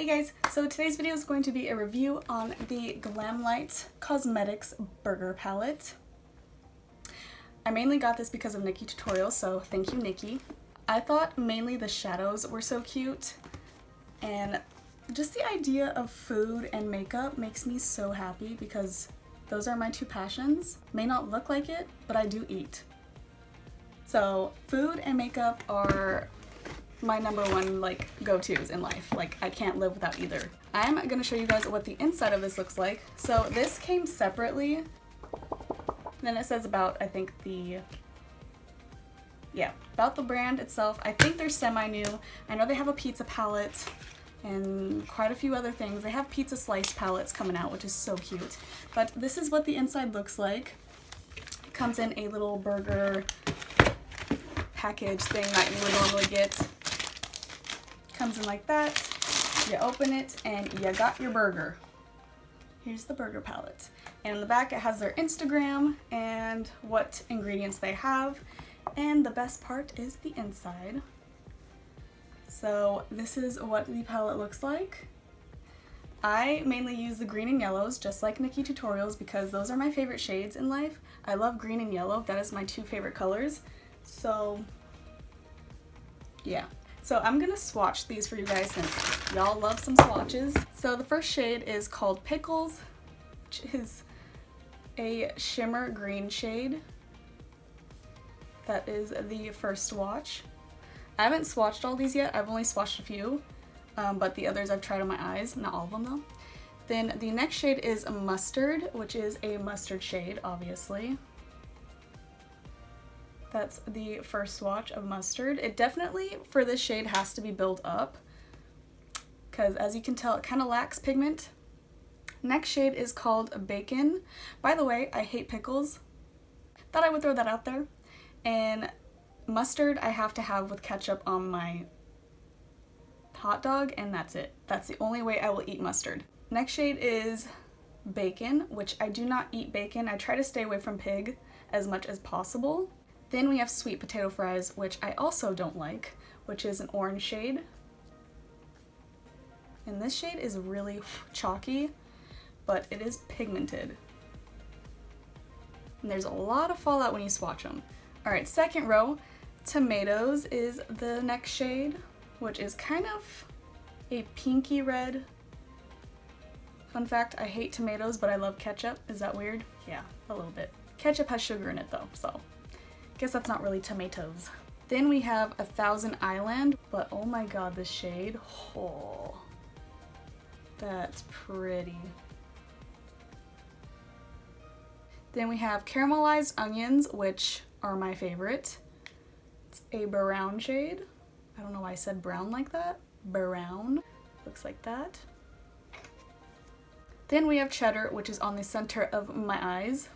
Hey guys, so today's video is going to be a review on the Glamlite Cosmetics Burger Palette. I mainly got this because of Nikki Tutorials, so thank you Nikki. I thought mainly the shadows were so cute, and just the idea of food and makeup makes me so happy because those are my two passions. May not look like it, but I do eat. So food and makeup are my number one go-tos in life. I can't live without either. I'm gonna show you guys what the inside of this looks like. So this came separately. Then it says about, I think about the brand itself. I think they're semi-new. I know they have a pizza palette and quite a few other things. They have pizza slice palettes coming out, which is so cute. But this is what the inside looks like. It comes in a little burger package thing that you would normally get. Comes in like that. You open it and you got your burger. Here's the burger palette. And in the back it has their Instagram and what ingredients they have. And the best part is the inside. So this is what the palette looks like. I mainly use the green and yellows, just like Nikki Tutorials, because those are my favorite shades in life. I love green and yellow. That is my two favorite colors. So yeah. So I'm gonna swatch these for you guys since y'all love some swatches. So the first shade is called Pickles, which is a shimmer green shade. That is the first swatch. I haven't swatched all these yet. I've only swatched a few, but the others I've tried on my eyes, not all of them though. Then the next shade is Mustard, which is a mustard shade, obviously. That's the first swatch of Mustard. It definitely, for this shade, has to be built up because as you can tell, it kind of lacks pigment. Next shade is called Bacon. By the way, I hate pickles. Thought I would throw that out there. And mustard I have to have with ketchup on my hot dog, and that's it. That's the only way I will eat mustard. Next shade is Bacon, which I do not eat bacon. I try to stay away from pig as much as possible. Then we have Sweet Potato Fries, which I also don't like, which is an orange shade. And this shade is really chalky, but it is pigmented. And there's a lot of fallout when you swatch them. Alright, second row, Tomatoes is the next shade, which is kind of a pinky red. Fun fact, I hate tomatoes, but I love ketchup. Is that weird? Yeah, a little bit. Ketchup has sugar in it though, so guess that's not really tomatoes. Then we have 1000 Island, but oh my god, this shade, oh, that's pretty. Then we have Caramelized Onions, which are my favorite. It's a brown shade. I don't know why I said brown like that. Brown. Looks like that. Then we have Cheddar, which is on the center of my eyes.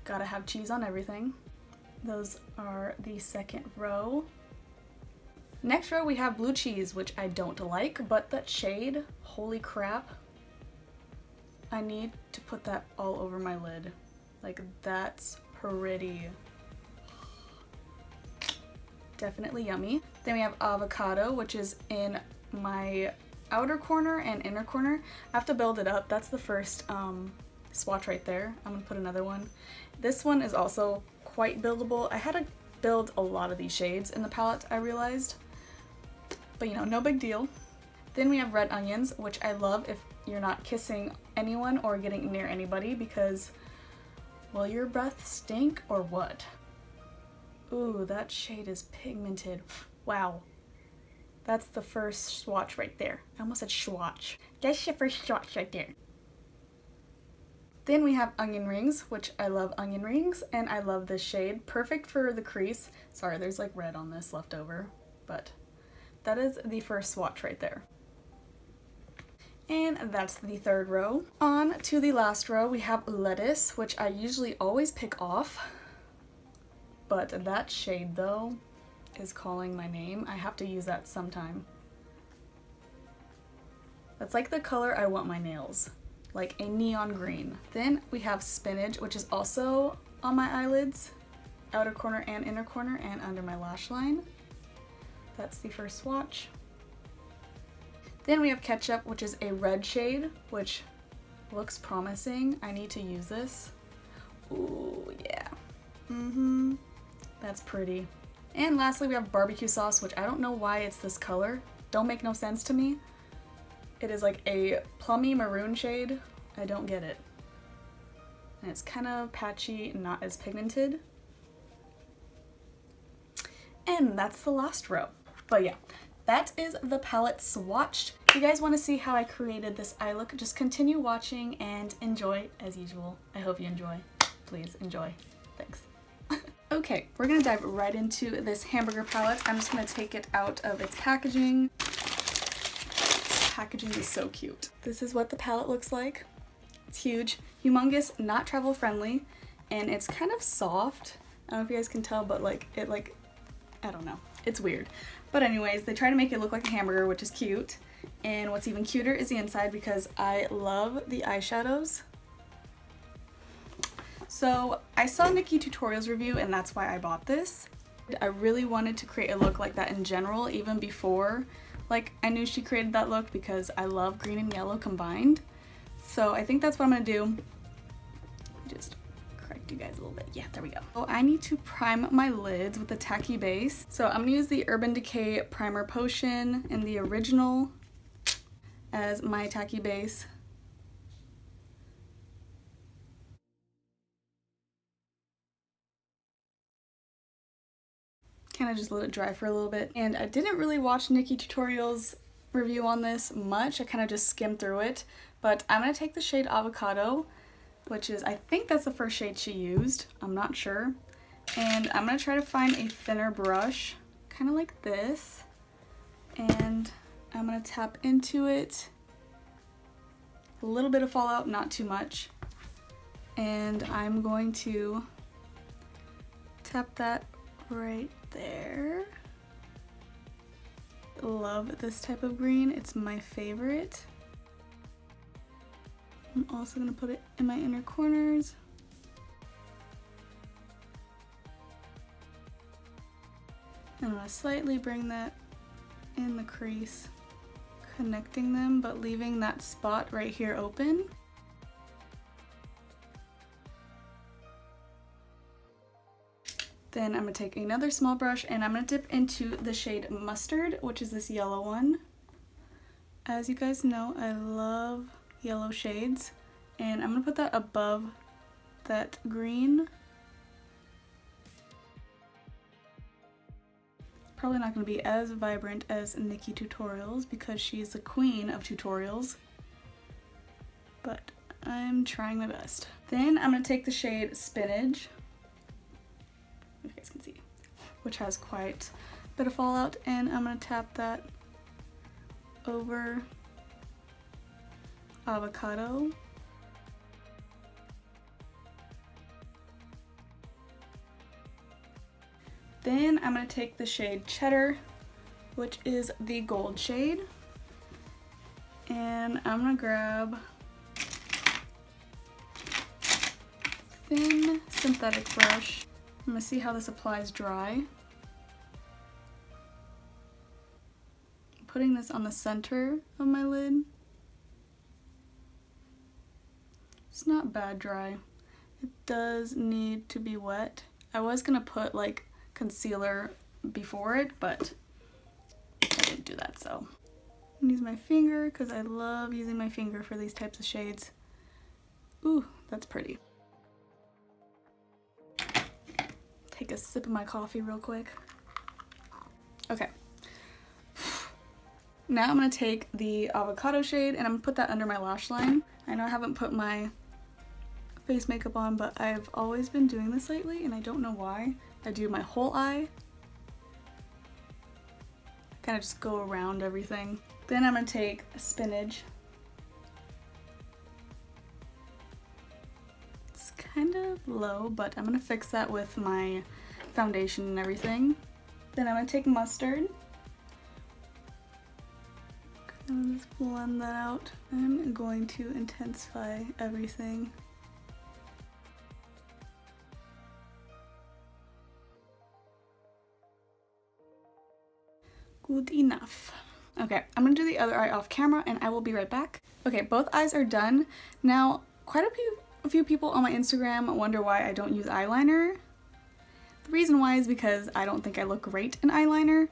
Gotta have cheese on everything. Those are the second row. Next row we have Blue Cheese, which I don't like, but that shade, holy crap. I need to put that all over my lid. That's pretty. Definitely yummy. Then we have Avocado, which is in my outer corner and inner corner. I have to build it up. That's the first swatch right there. I'm gonna put another one. This one is also quite buildable. I had to build a lot of these shades in the palette, I realized. But you know, no big deal. Then we have Red Onions, which I love if you're not kissing anyone or getting near anybody because, will your breath stink or what? Ooh, that shade is pigmented. Wow. That's the first swatch right there. I almost said swatch. That's your first swatch right there. Then we have Onion Rings, which I love onion rings, and I love this shade. Perfect for the crease. Sorry, there's red on this left over, but that is the first swatch right there. And that's the third row. On to the last row, we have Lettuce, which I usually always pick off, but that shade though is calling my name. I have to use that sometime. That's like the color I want my nails. Like a neon green. Then we have Spinach, which is also on my eyelids, outer corner and inner corner, and under my lash line. That's the first swatch. Then we have Ketchup, which is a red shade, which looks promising. I need to use this. Ooh, yeah. That's pretty. And lastly, we have Barbecue Sauce, which I don't know why it's this color. Don't make no sense to me. It is like a plummy maroon shade. I don't get it. And it's kind of patchy, not as pigmented. And that's the last row. But yeah, that is the palette swatched. If you guys want to see how I created this eye look, just continue watching and enjoy as usual. I hope you enjoy. Please enjoy. Thanks. Okay, we're gonna dive right into this hamburger palette. I'm just gonna take it out of its packaging. This packaging is so cute. This is what the palette looks like. It's huge, humongous, not travel friendly, and it's kind of soft. I don't know if you guys can tell, but I don't know. It's weird. But anyways, they try to make it look like a hamburger, which is cute. And what's even cuter is the inside because I love the eyeshadows. So I saw NikkieTutorials review and that's why I bought this. I really wanted to create a look like that in general, even before I knew she created that look because I love green and yellow combined. So I think that's what I'm gonna do. Just correct you guys a little bit. Yeah, there we go. So I need to prime my lids with a tacky base. So I'm gonna use the Urban Decay Primer Potion in the original as my tacky base. Kind of just let it dry for a little bit. And I didn't really watch NikkieTutorials review on this much. I kind of just skimmed through it. But I'm going to take the shade Avocado, which is, I think that's the first shade she used. I'm not sure. And I'm going to try to find a thinner brush, kind of like this. And I'm going to tap into it. A little bit of fallout, not too much. And I'm going to tap that right there. Love this type of green. It's my favorite. I'm also going to put it in my inner corners. I'm going to slightly bring that in the crease, connecting them, but leaving that spot right here open. Then I'm going to take another small brush and I'm going to dip into the shade Mustard, which is this yellow one. As you guys know, I love yellow shades, and I'm going to put that above that green. Probably not going to be as vibrant as NikkieTutorials because she's the queen of tutorials, but I'm trying my best. Then I'm going to take the shade Spinach, if you guys can see, which has quite a bit of fallout, and I'm going to tap that over Avocado. Then I'm going to take the shade Cheddar, which is the gold shade, and I'm going to grab a thin synthetic brush. I'm going to see how this applies dry. I'm putting this on the center of my lid. It's not bad dry. It does need to be wet. I was going to put concealer before it, but I didn't do that, so. I'm gonna use my finger because I love using my finger for these types of shades. Ooh, that's pretty. Take a sip of my coffee real quick. Okay. Now I'm gonna take the Avocado shade and I'm gonna put that under my lash line. I know I haven't put my face makeup on, but I've always been doing this lately and I don't know why. I do my whole eye. Kind of just go around everything. Then I'm gonna take Spinach. It's kind of low, but I'm gonna fix that with my foundation and everything. Then I'm gonna take Mustard. Kind of just blend that out. I'm going to intensify everything. Good enough. Okay, I'm gonna do the other eye off camera and I will be right back. Okay, both eyes are done. Now, quite a few people on my Instagram wonder why I don't use eyeliner. The reason why is because I don't think I look great in eyeliner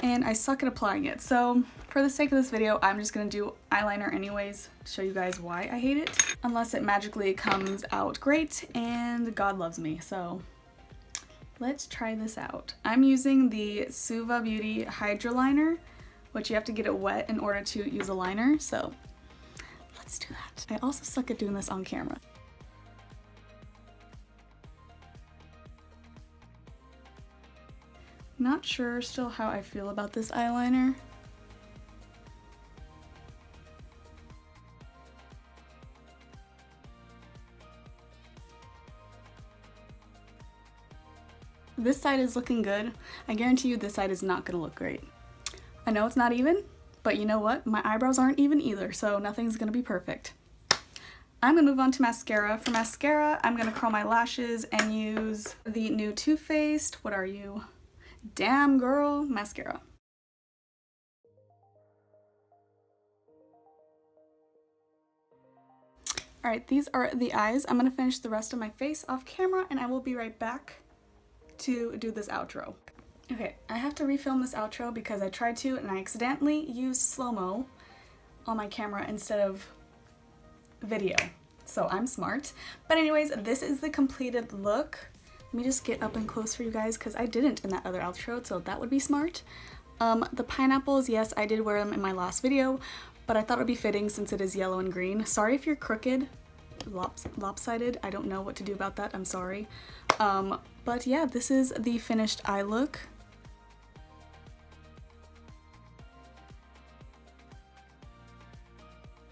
and I suck at applying it. So for the sake of this video, I'm just gonna do eyeliner anyways to show you guys why I hate it. Unless it magically comes out great and God loves me, so let's try this out. I'm using the Suva Beauty Hydra Liner, which you have to get it wet in order to use a liner, so let's do that. I also suck at doing this on camera. Not sure still how I feel about this eyeliner. This side is looking good. I guarantee you this side is not gonna look great. I know it's not even, but you know what? My eyebrows aren't even either, so nothing's gonna be perfect. I'm gonna move on to mascara. For mascara, I'm gonna curl my lashes and use the new Too Faced, what are you? Damn Girl mascara. Alright, these are the eyes. I'm gonna finish the rest of my face off camera and I will be right back to do this outro. Okay, I have to refilm this outro because I tried to and I accidentally used slow-mo on my camera instead of video. So I'm smart. But anyways, this is the completed look. Let me just get up and close for you guys because I didn't in that other outro, so that would be smart. The pineapples, yes, I did wear them in my last video, but I thought it would be fitting since it is yellow and green. Sorry if you're crooked, lopsided, I don't know what to do about that, I'm sorry. But yeah, this is the finished eye look.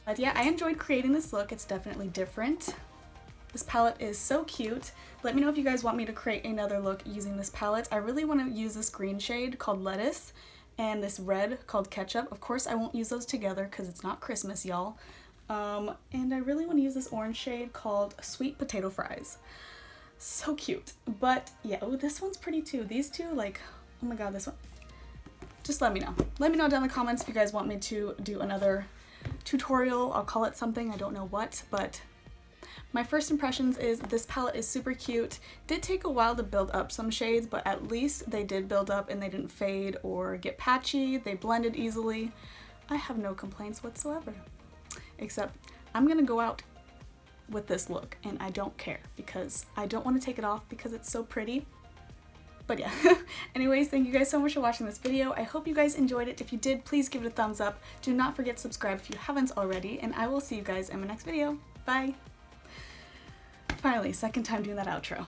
But yeah, I enjoyed creating this look. It's definitely different. This palette is so cute. Let me know if you guys want me to create another look using this palette. I really want to use this green shade called Lettuce and this red called Ketchup. Of course, I won't use those together because it's not Christmas, y'all. And I really want to use this orange shade called Sweet Potato Fries. So cute. But yeah, oh, this one's pretty too. These two, like, oh my god, this one. Just let me know. Let me know down in the comments if you guys want me to do another tutorial. I'll call it something, I don't know what, but my first impressions is this palette is super cute. Did take a while to build up some shades, but at least they did build up and they didn't fade or get patchy. They blended easily. I have no complaints whatsoever. Except I'm gonna go out with this look and I don't care because I don't want to take it off because it's so pretty. But yeah, anyways, thank you guys so much for watching this video. I hope you guys enjoyed it. If you did, please give it a thumbs up. Do not forget to subscribe if you haven't already, and I will see you guys in my next video. Bye! Finally, second time doing that outro.